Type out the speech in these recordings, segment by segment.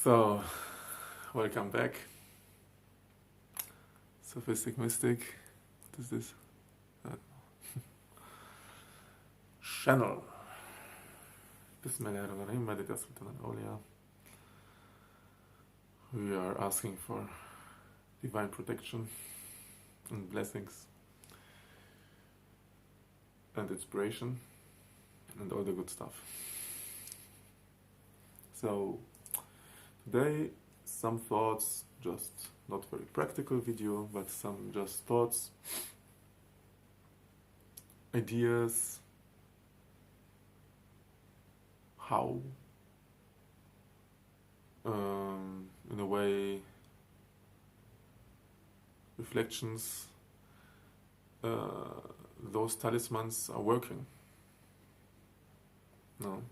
So, welcome back. Sophistic Mystic. What is this? Channel. Bismillahirrahmanirrahim. Meditas Sultan Awliya. We are asking for divine protection and blessings and inspiration and all the good stuff. So, today some thoughts, just not very practical video, but some just thoughts, ideas, how, in a way, reflections, those talismans are working. No?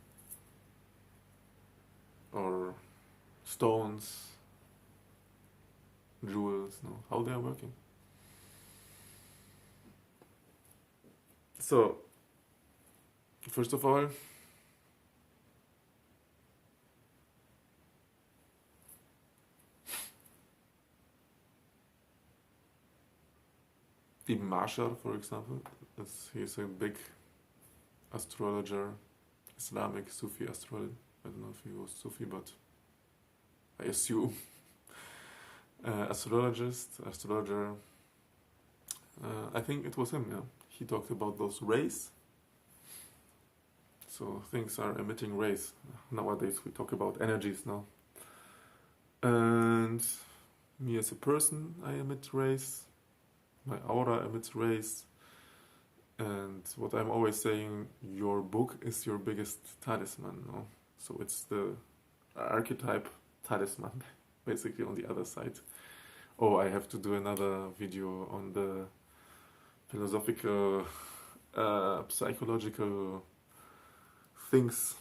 Or stones, jewels, no, how they are working. So, first of all, Ibn Mashar, for example, he's a big astrologer, Islamic Sufi astrologer. I don't know if he was Sufi, but I assume. Astrologer. I think it was him, yeah. He talked about those rays. So things are emitting rays. Nowadays we talk about energies now. And me as a person, I emit rays. My aura emits rays. And what I'm always saying, your book is your biggest talisman, no? So it's the archetype talisman, basically on the other side. Oh, I have to do another video on the philosophical, psychological things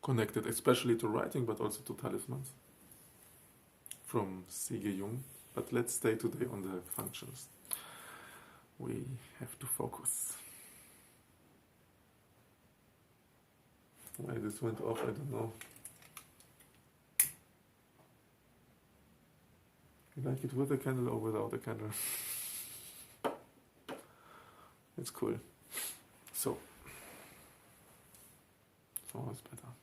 connected especially to writing, but also to talismans from C.G. Jung. But let's stay today on the functions. We have to focus. Why this went off, I don't know. You like it with a candle or without a candle? It's cool. So, it's always better.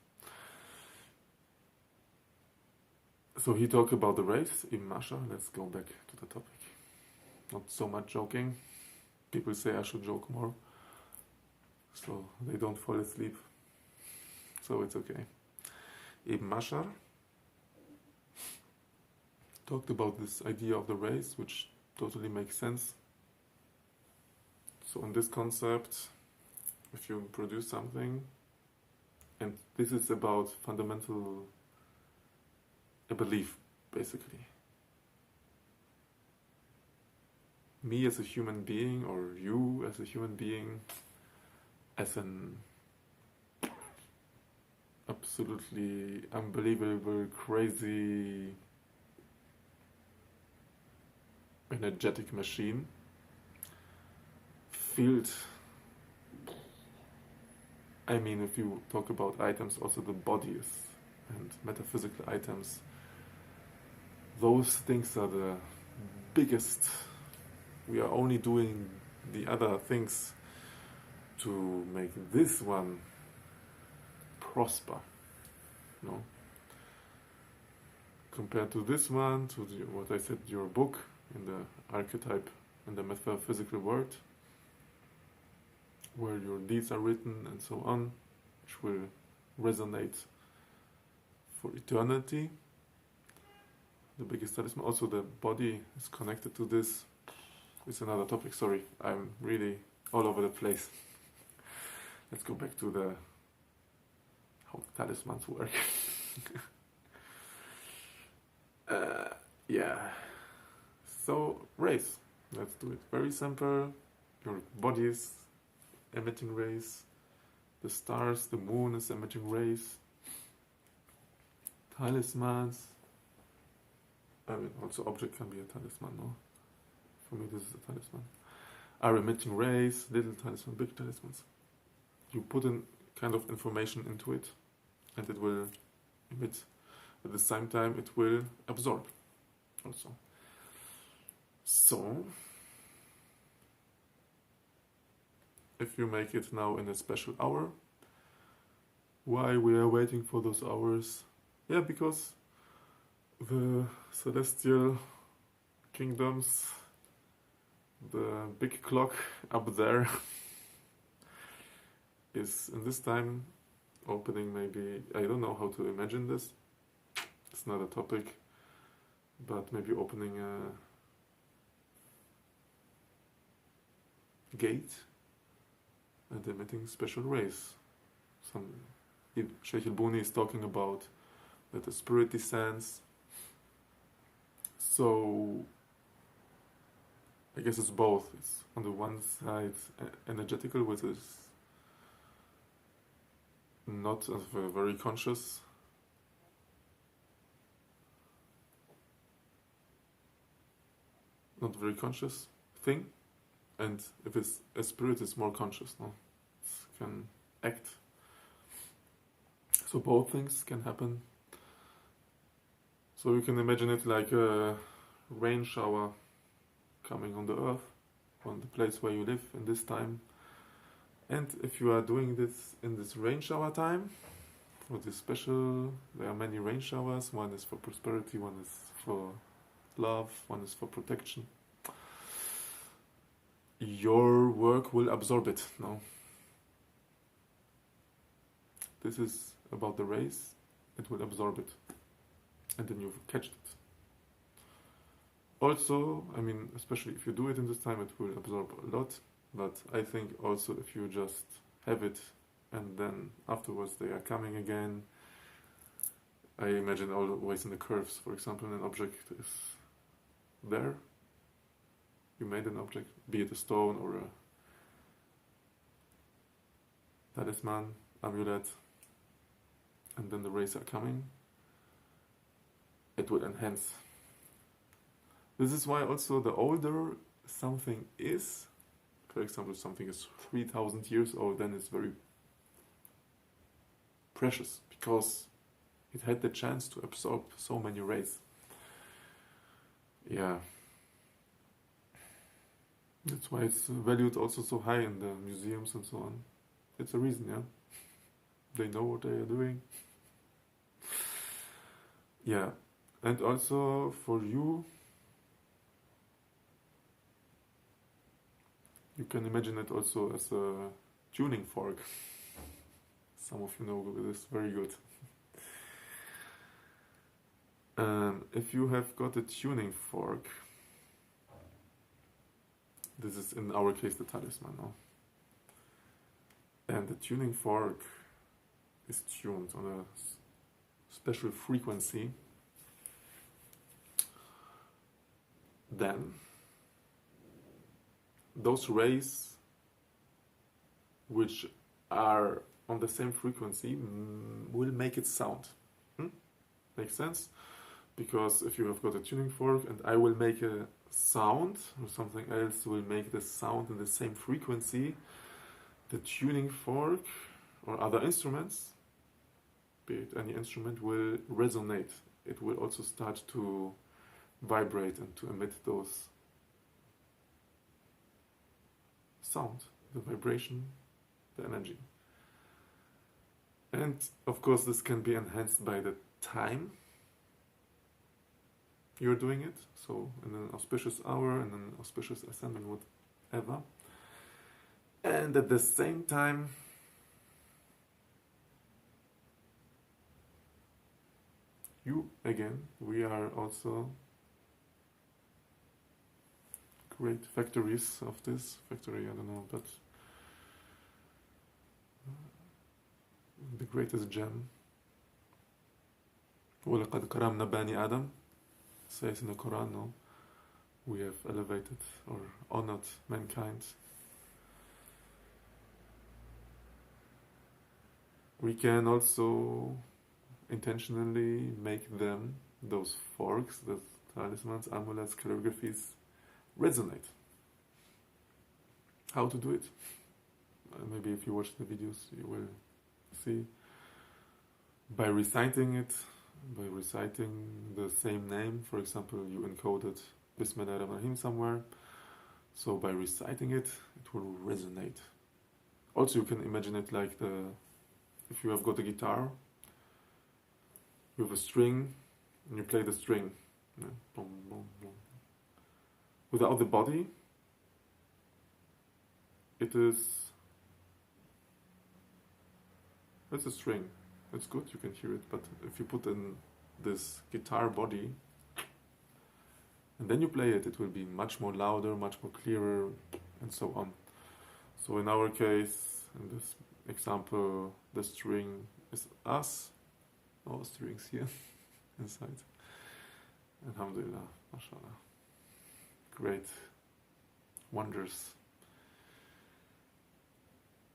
So he talked about the race, Ibn Mashar. Let's go back to the topic. Not so much joking. People say I should joke more, so they don't fall asleep. So it's okay. Ibn Mashar talked about this idea of the race, which totally makes sense. So in this concept, if you produce something, and this is about fundamental a belief, basically. Me as a human being, or you as a human being, as an absolutely unbelievable, crazy, energetic machine, filled, I mean, if you talk about items, also the bodies and metaphysical items, those things are the biggest. We are only doing the other things to make this one prosper, no? Compared to this one, to what I said, your book, in the archetype, in the metaphysical world, where your deeds are written and so on, which will resonate for eternity. The biggest talisman, also the body is connected to this. It's another topic, sorry, I'm really all over the place. Let's go back to the how talismans work. Yeah. So, rays. Let's do it. Very simple. Your body is emitting rays. The stars, the moon is emitting rays. Talismans. I mean, also object can be a talisman, no? For me, this is a talisman. Are emitting rays, little talisman, big talismans. You put in kind of information into it, and it will emit. At the same time, it will absorb also. So, if you make it now in a special hour, why we are waiting for those hours? Yeah, because the celestial kingdoms, the big clock up there is in this time opening. Maybe, I don't know how to imagine this, it's not a topic, but maybe opening a gate and emitting special rays. Sheikh al-Buni is talking about that the spirit descends. So I guess it's both. It's on the one side energetical, which is not a very conscious thing, and if it's a spirit, it's more conscious, no? It can act. So both things can happen. So you can imagine it like a rain shower coming on the earth, on the place where you live in this time. And if you are doing this in this rain shower time, for this special, there are many rain showers. One is for prosperity, one is for love, one is for protection. Your work will absorb it, no? This is about the rays, it will absorb it. And then you catch it. Also, I mean, especially if you do it in this time, it will absorb a lot. But I think also if you just have it and then afterwards they are coming again. I imagine always in the curves, for example, an object is there. You made an object, be it a stone or a talisman, amulet, and then the rays are coming. It will enhance. This is why also the older something is, for example, something is 3,000 years old, then it's very precious because it had the chance to absorb so many rays. Yeah. That's why it's valued also so high in the museums and so on. It's a reason, yeah. They know what they are doing. Yeah. And also for you, you can imagine it also as a tuning fork. Some of you know this very good. If you have got a tuning fork, this is in our case the talisman, no? And the tuning fork is tuned on a special frequency. Then those rays which are on the same frequency will make it sound. Makes sense? Because if you have got a tuning fork and I will make a sound, or something else will make the sound in the same frequency, the tuning fork or other instruments, be it any instrument, will resonate. It will also start to vibrate and to emit those sound, the vibration, the energy. And of course this can be enhanced by the time you're doing it, so in an auspicious hour, in an auspicious ascending, whatever. And at the same time, we are also great factories of this. Factory, I don't know, but the greatest gem. وَلَقَدْ كَرَمْنَا بَنِي آدَمَ says in the Quran, no? We have elevated or honored mankind. We can also intentionally make them, those forks, the talismans, amulets, calligraphies, resonate. How to do it? Maybe if you watch the videos you will see. by reciting it, by reciting the same name. For example, you encoded Bismillahirrahmanirrahim somewhere, so by reciting it, it will resonate. Also, you can imagine it like if you have got a guitar, you have a string, and you play the string. Yeah. Boom, boom, boom. Without the body, it's a string. It's good, you can hear it, but if you put in this guitar body and then you play it, it will be much more louder, much more clearer, and so on. So in our case, in this example, the string is us, all strings here inside. Alhamdulillah, mashallah. Great wonders.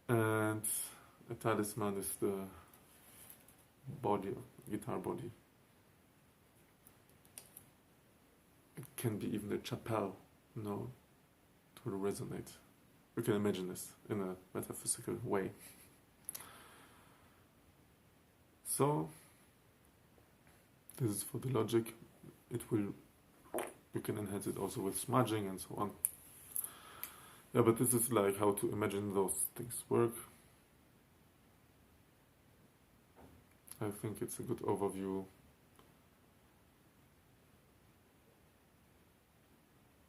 And a talisman is the body, guitar body. It can be even a chapel, it will resonate. You can imagine this in a metaphysical way. So, this is for the logic. You can enhance it also with smudging and so on. Yeah, but this is like how to imagine those things work. I think it's a good overview.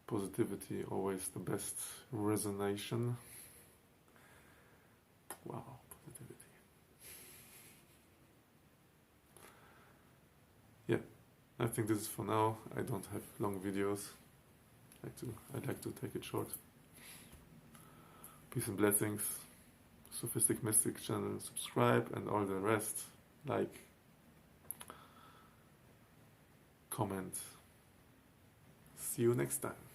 Positivity, always the best resonation. Wow, positivity. Yeah, I think this is for now. I don't have long videos. I'd like to take it short. Peace and blessings. Sophistic Mystic channel, subscribe, and all the rest. Like, comment. See you next time.